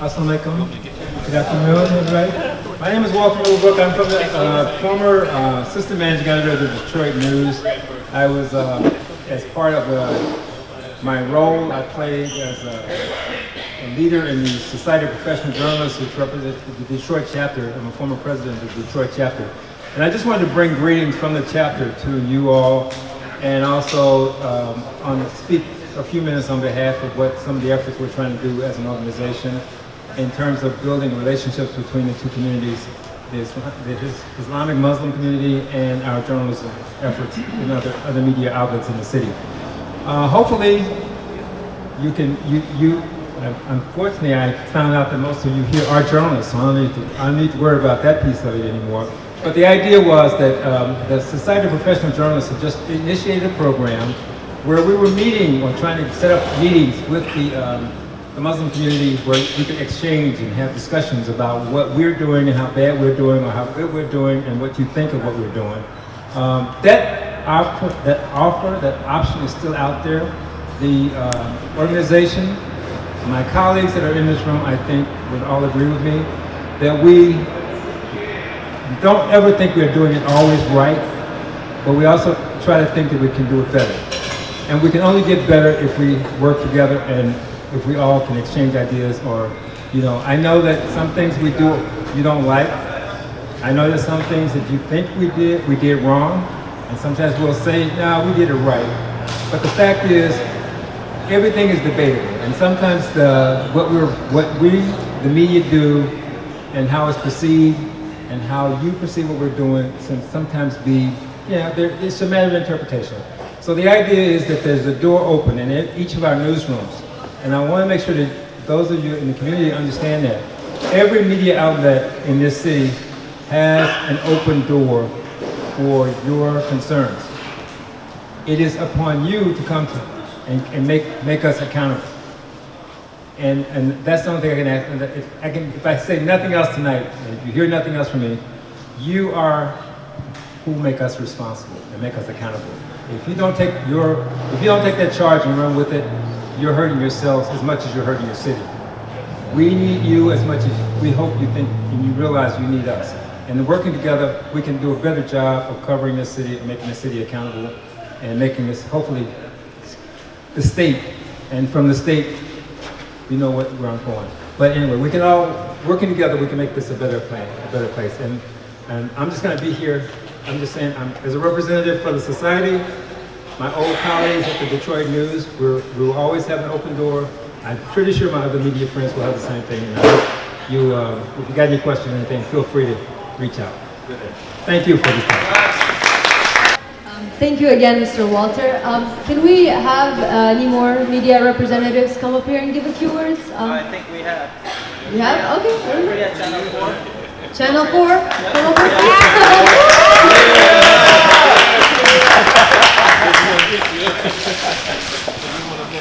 Assalamu alaikum. Good afternoon, everybody. My name is Walter Millbrook. I'm from the former assistant managing editor of the Detroit News. I was, as part of my role, I played as a leader in the Society of Professional Journalists, which represents the Detroit chapter. I'm a former president of the Detroit chapter. And I just wanted to bring greetings from the chapter to you all, and also speak a few minutes on behalf of what some of the efforts we're trying to do as an organization in terms of building relationships between the two communities, the Islamic Muslim community and our journalism efforts in other media outlets in the city. Hopefully, unfortunately, I found out that most of you here are journalists, so I don't need to worry about that piece of it anymore. But the idea was that the Society of Professional Journalists had just initiated a program where we were meeting or trying to set up meetings with the Muslim community where we could exchange and have discussions about what we're doing and how bad we're doing or how good we're doing and what you think of what we're doing. That option is still out there. The organization, my colleagues that are in this room, I think would all agree with me that we don't ever think we're doing it always right, but we also try to think that we can do it better. And we can only get better if we work together and if we all can exchange ideas or, I know that some things we do you don't like. I know there's some things that you think we did wrong, and sometimes we'll say, no, we did it right. But the fact is, everything is debatable, and sometimes what we, the media, do and how it's perceived and how you perceive what we're doing can sometimes be, it's a matter of interpretation. So the idea is that there's a door open in each of our newsrooms. And I want to make sure that those of you in the community understand that every media outlet in this city has an open door for your concerns. It is upon you to come to and make us accountable. And that's the only thing I can ask. If I say nothing else tonight, and if you hear nothing else from me, you are who make us responsible and make us accountable. If you don't take that charge and run with it, you're hurting yourselves as much as you're hurting your city. We need you as much as we hope you think and you realize you need us. And working together, we can do a better job of covering this city and making the city accountable and making this, hopefully, the state. And from the state, we know where I'm going. But anyway, we can all, working together, we can make this a better place. And I'm just going to be here. I'm just saying, as a representative for the society, my old colleagues at the Detroit News, we will always have an open door. I'm pretty sure my other media friends will have the same thing. And if you got any questions or anything, feel free to reach out. Thank you for this time. Thank you again, Mr. Walter. Can we have any more media representatives come up here and give a few words? I think we have. We have? Okay. We're at Channel 4. Channel 4? Channel 4?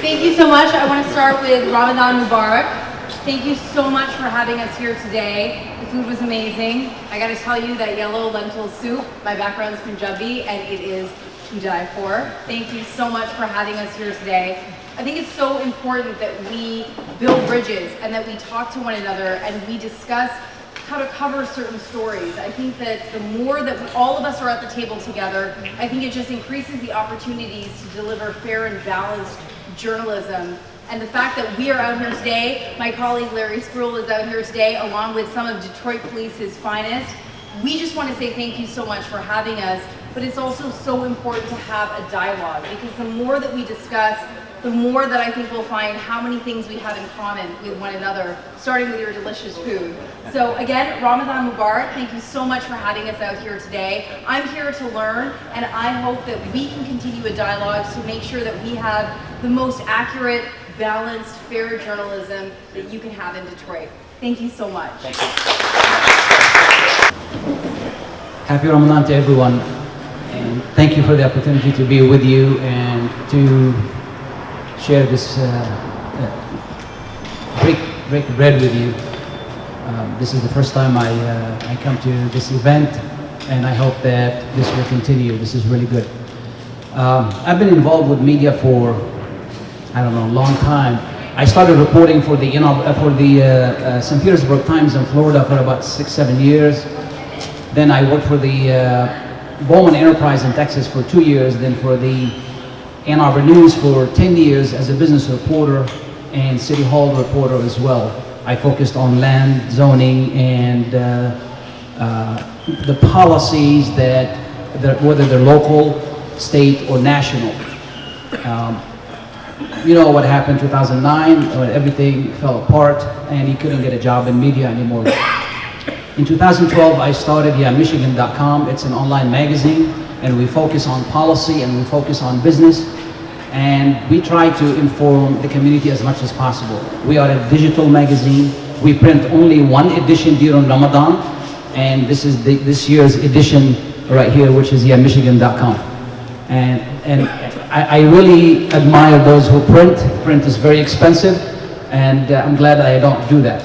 Thank you so much. I want to start with Ramadan Mubarak. Thank you so much for having us here today. The food was amazing. I got to tell you that yellow lentil soup, my background is Punjabi, and it is to die for. Thank you so much for having us here today. I think it's so important that we build bridges and that we talk to one another and we discuss how to cover certain stories. I think that the more that all of us are at the table together, I think it just increases the opportunities to deliver fair and balanced journalism. And the fact that we are out here today, my colleague Larry Spruill is out here today, along with some of Detroit Police's finest. We just want to say thank you so much for having us, but it's also so important to have a dialogue, because the more that we discuss, the more that I think we'll find how many things we have in common with one another, starting with your delicious food. So again, Ramadan Mubarak, thank you so much for having us out here today. I'm here to learn, and I hope that we can continue a dialogue to make sure that we have the most accurate, balanced, fair journalism that you can have in Detroit. Thank you so much. Thank you. Happy Ramadan to everyone, and thank you for the opportunity to be with you and to share this, break bread with you. This is the first time I come to this event, and I hope that this will continue. This is really good. I've been involved with media for, I don't know, a long time. I started reporting for the St. Petersburg Times in Florida for about 6-7 years. Then I worked for the Bowman Enterprise in Texas for 2 years, then for the Ann Arbor News for 10 years as a business reporter and City Hall reporter as well. I focused on land, zoning, and the policies that, whether they're local, state, or national. You know what happened in 2009 when everything fell apart and you couldn't get a job in media anymore. In 2012, I started Michigan.com. It's an online magazine, and we focus on policy and we focus on business, and we try to inform the community as much as possible. We are a digital magazine. We print only one edition during Ramadan, and this is this year's edition right here, which is Michigan.com. And I really admire those who print. Print is very expensive, and I'm glad that I don't do that.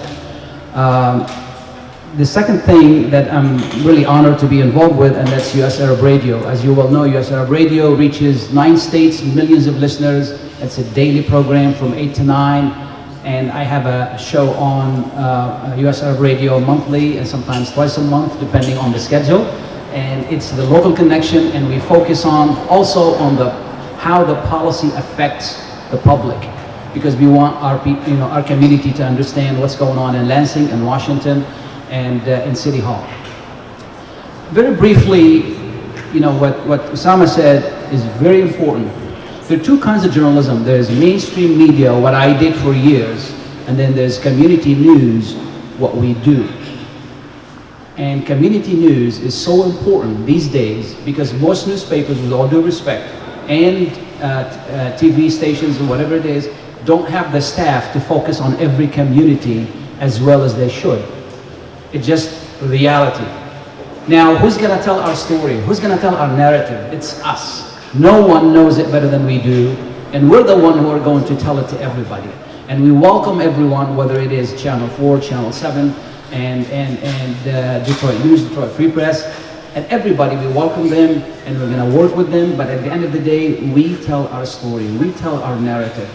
The second thing that I'm really honored to be involved with, and that's US Arab Radio. As you well know, US Arab Radio reaches 9 states, millions of listeners. It's a daily program from 8 to 9. And I have a show on US Arab Radio monthly and sometimes twice a month, depending on the schedule. And it's the local connection, and we focus on also on how the policy affects the public, because we want our community to understand what's going on in Lansing and Washington and in City Hall. Very briefly, what Osama said is very important. There are two kinds of journalism. There's mainstream media, what I did for years, and then there's community news, what we do. And community news is so important these days because most newspapers, with all due respect, and TV stations and whatever it is, don't have the staff to focus on every community as well as they should. It's just reality. Now, who's gonna tell our story? Who's gonna tell our narrative? It's us. No one knows it better than we do, and we're the one who are going to tell it to everybody. And we welcome everyone, whether it is Channel 4, Channel 7, and Detroit News, Detroit Free Press, and everybody, we welcome them, and we're gonna work with them, but at the end of the day, we tell our story, we tell our narrative.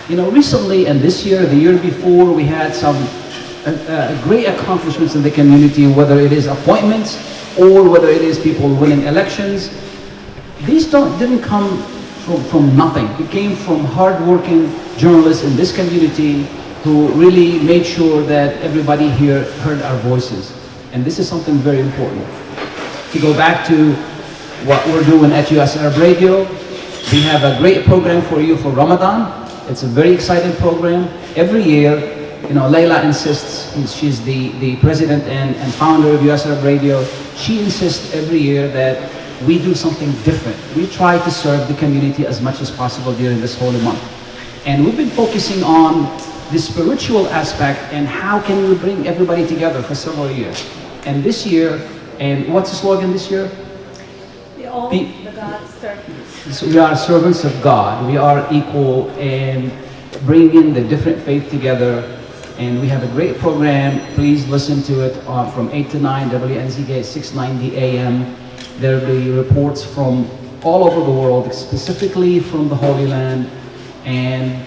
Recently, and this year, the year before, we had some great accomplishments in the community, whether it is appointments or whether it is people winning elections. These didn't come from nothing. It came from hard-working journalists in this community who really made sure that everybody here heard our voices. And this is something very important. To go back to what we're doing at US Arab Radio, we have a great program for you for Ramadan. It's a very exciting program. Every year, Layla insists, she's the president and founder of US Arab Radio. She insists every year that we do something different. We try to serve the community as much as possible during this holy month. And we've been focusing on the spiritual aspect and how can we bring everybody together for several years. And this year, and what's the slogan this year? The God's servants. So we are servants of God. We are equal and bringing the different faith together. And we have a great program. Please listen to it from 8 to 9, WNZK 690 AM. There will be reports from all over the world, specifically from the Holy Land, and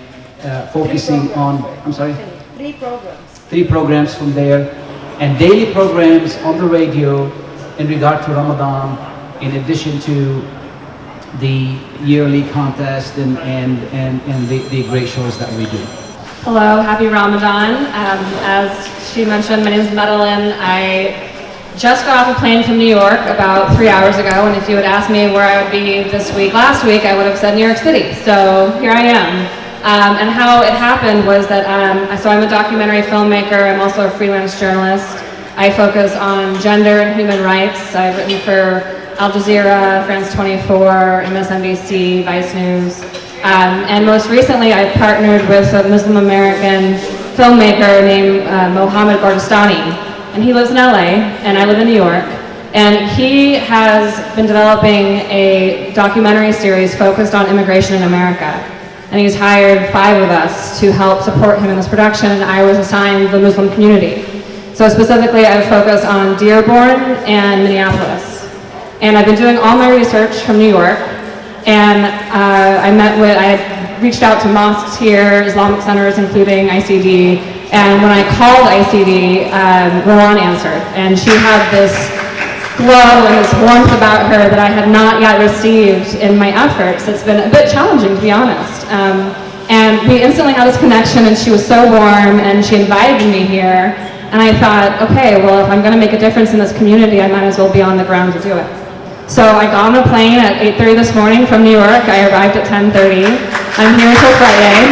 focusing on, I'm sorry? 3 programs. 3 programs from there, and daily programs on the radio in regard to Ramadan, in addition to the yearly contest and the great shows that we do. Hello, happy Ramadan. As she mentioned, my name is Madeline. I just got off a plane from New York about 3 hours ago, and if you had asked me where I would be this week, last week, I would have said New York City. So here I am. And how it happened was that, so I'm a documentary filmmaker. I'm also a freelance journalist. I focus on gender and human rights. I've written for Al Jazeera, France 24, MSNBC, Vice News. And most recently, I partnered with a Muslim American filmmaker named Mohammed Gordestani. And he lives in LA, and I live in New York. And he has been developing a documentary series focused on immigration in America. And he's hired 5 of us to help support him in this production, and I was assigned the Muslim community. So specifically, I focus on Dearborn and Minneapolis. And I've been doing all my research from New York, And I had reached out to mosques here, Islamic centers, including ICD. And when I called ICD, Rowan answered. And she had this glow and this warmth about her that I had not yet received in my efforts. It's been a bit challenging, to be honest. And we instantly had this connection, and she was so warm, and she invited me here. And I thought, okay, well, if I'm going to make a difference in this community, I might as well be on the ground to do it. So I got on a plane at 8:30 this morning from New York. I arrived at 10:30. I'm here until Friday.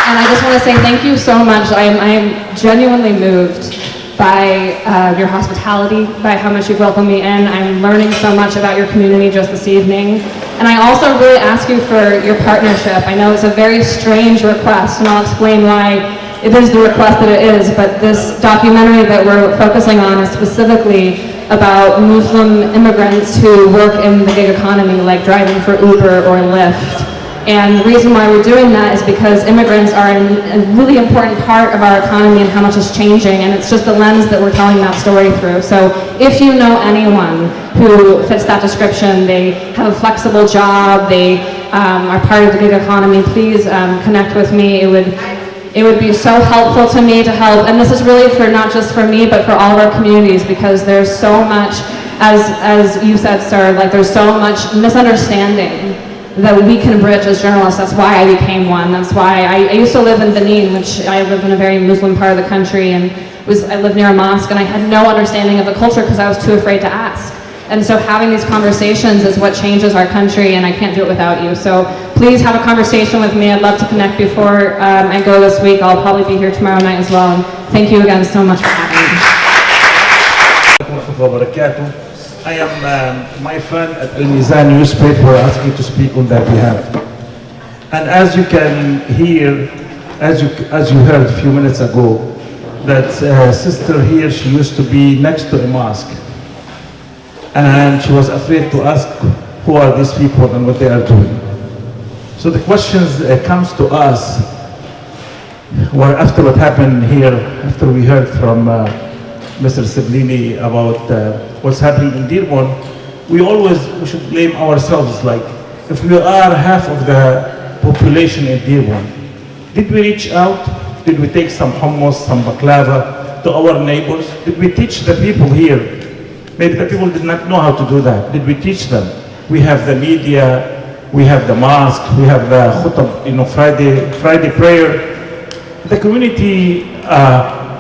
And I just want to say thank you so much. I am genuinely moved by your hospitality, by how much you've welcomed me in. I'm learning so much about your community just this evening. And I also really ask you for your partnership. I know it's a very strange request, and I'll explain why it is the request that it is, but this documentary that we're focusing on is specifically about Muslim immigrants who work in the gig economy, like driving for Uber or Lyft. And the reason why we're doing that is because immigrants are a really important part of our economy and how much is changing, and it's just the lens that we're telling that story through. So if you know anyone who fits that description, they have a flexible job, they are part of the gig economy, please connect with me. It would be so helpful to me to help, and this is really for not just for me, but for all of our communities, because there's so much, as you said, sir, like there's so much misunderstanding that we can bridge as journalists. That's why I became one. That's why I used to live in Benin, which I live in a very Muslim part of the country, and I lived near a mosque, and I had no understanding of the culture because I was too afraid to ask. And so having these conversations is what changes our country, and I can't do it without you. So please have a conversation with me. I'd love to connect before I go this week. I'll probably be here tomorrow night as well. And thank you again so much for having me. I am my friend at Al Mizan newspaper asked me to speak on their behalf. And as you can hear, as you heard a few minutes ago, that sister here, she used to be next to a mosque. And she was afraid to ask who are these people and what they are doing. So the questions comes to us were after what happened here, after we heard from Mr. Siblini about what's happening in Dearborn, we should blame ourselves. Like, if we are half of the population in Dearborn, did we reach out? Did we take some hummus, some baklava to our neighbors? Did we teach the people here? Maybe the people did not know how to do that. Did we teach them? We have the media, we have the mosque, we have the khutab, Friday prayer. The community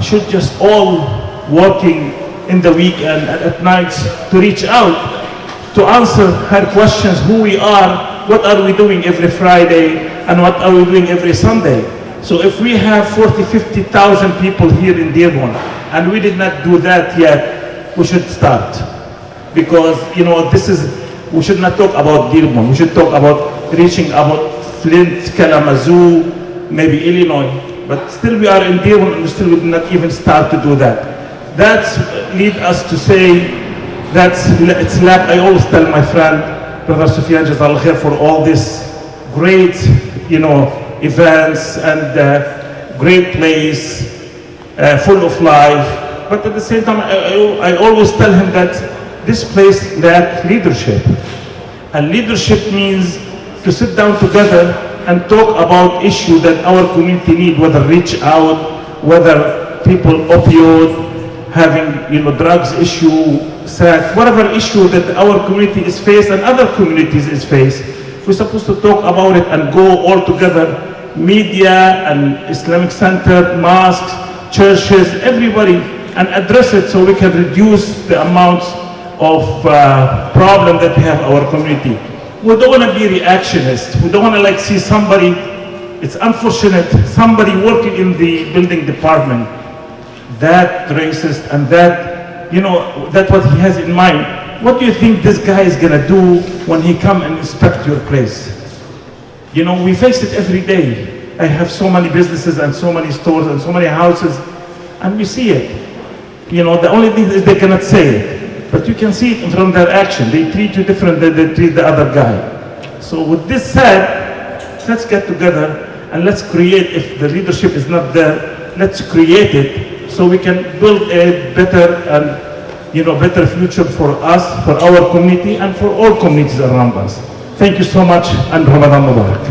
should just all working in the weekend and at nights to reach out, to answer her questions, who we are, what are we doing every Friday, and what are we doing every Sunday. So if we have 50,000 people here in Dearborn, and we did not do that yet, we should start. Because, we should not talk about Dearborn, we should talk about reaching about Flint, Kalamazoo, maybe Illinois, but still we are in Dearborn and still we did not even start to do that. That leads us to say it's lack. I always tell my friend, Brother Sufyan Jazal Khair, for all this great, events and great place, full of life. But at the same time, I always tell him that this place lacks leadership. And leadership means to sit down together and talk about issues that our community need, whether reach out, whether people opioid, having drugs issue, sex, whatever issue that our community is faced and other communities is faced, we're supposed to talk about it and go all together, media and Islamic center, mosques, churches, everybody, and address it so we can reduce the amounts of problem that we have in our community. We don't want to be reactionist. We don't want to see somebody, it's unfortunate, somebody working in the building department, that racist and that, that's what he has in mind. What do you think this guy is going to do when he come and inspect your place? We face it every day. I have so many businesses and so many stores and so many houses, and we see it. The only thing is they cannot say it, but you can see it from their action. They treat you different than they treat the other guy. So with this said, let's get together and let's create, if the leadership is not there, let's create it so we can build a better and better future for us, for our community, and for all communities around us. Thank you so much, and Ramadan Mubarak.